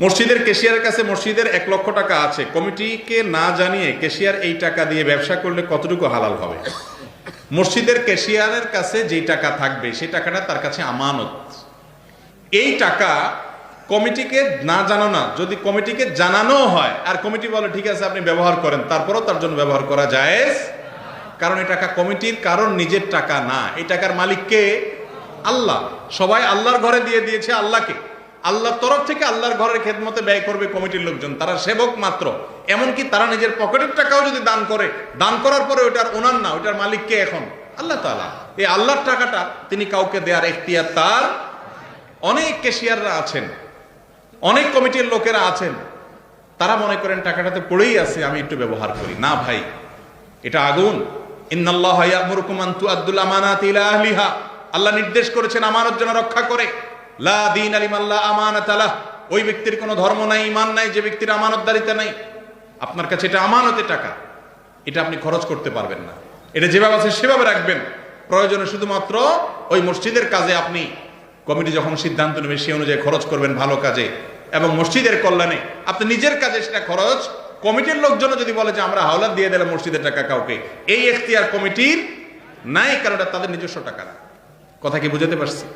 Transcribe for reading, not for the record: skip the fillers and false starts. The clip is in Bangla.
মসজিদের ক্যাশিয়ারের কাছে মসজিদের 1 লক্ষ টাকা আছে, কমিটিকে না জানিয়ে ক্যাশিয়ার এই টাকা দিয়ে ব্যবসা করলে কতটুকু হালাল হবে? মসজিদের ক্যাশিয়ারের কাছে যেই টাকা থাকবে সেই টাকাটা তার কাছে আমানত। এই টাকা কমিটিকে না জানানো, যদি কমিটিকে জানানো হয় আর কমিটি বলে ঠিক আছে আপনি ব্যবহার করেন, তারপরও তার জন্য ব্যবহার করা জায়েজ, কারণ এই টাকা কমিটির কারণ নিজের টাকা না। এই টাকার মালিক কে? আল্লাহ। সবাই আল্লাহর ঘরে দিয়ে দিয়েছে আল্লাহকে, আল্লাহর তরফ থেকে আল্লাহর ঘরের খেদমতে ব্যয় করবে কমিটির লোকজন, তারা সেবক মাত্র। এমনকি তারা নিজের পকেটের টাকাও যদি দান করে, দান করার পরে ওইটার ওনার না, ওইটার মালিক কে? এখন আল্লাহ তাআলা। এই আল্লাহর টাকাটা তিনি কাউকে দেওয়ার এখতিয়ার তার। অনেক ক্যাশিয়াররা আছেন, অনেক কমিটির লোকেরা আছেন, তারা মনে করেন টাকাটাতে পড়েই আছে, আমি একটু ব্যবহার করি না। ভাই, এটা আগুন। ইন্নাল্লাহা ইয়া'মুরুকুম আন তুআদ্দুল আমানাতি ইলা আহলিহা, আল্লাহ নির্দেশ করেছেন আমানত যেন রক্ষা করে। লা দীনা লিমান লা আমানাতা লাহ, ওই ব্যক্তির কোনো ধর্ম নাই, ঈমান নাই যে ব্যক্তির আমানতদারিতা নাই। আপনার কাছে এটা আমানতের টাকা, এটা আপনি খরচ করতে পারবেন না। এটা যেভাবে আছে সেভাবে রাখবেন, প্রয়োজনে শুধুমাত্র ওই মসজিদের কাজে আপনি, কমিটি যখন সিদ্ধান্ত নেবে সেই অনুযায়ী খরচ করবেন ভালো কাজে এবং মসজিদের কল্যাণে। আপনি নিজের কাজে সেটা খরচ, কমিটির লোকজন যদি বলে যে আমরা হাওলাত দিয়ে দিলাম মসজিদের টাকা কাউকে, এই এখতিয়ার কমিটির নাই, কারণ এটা তাদের নিজস্ব টাকা না। কথা কি বুঝাতে পারছি?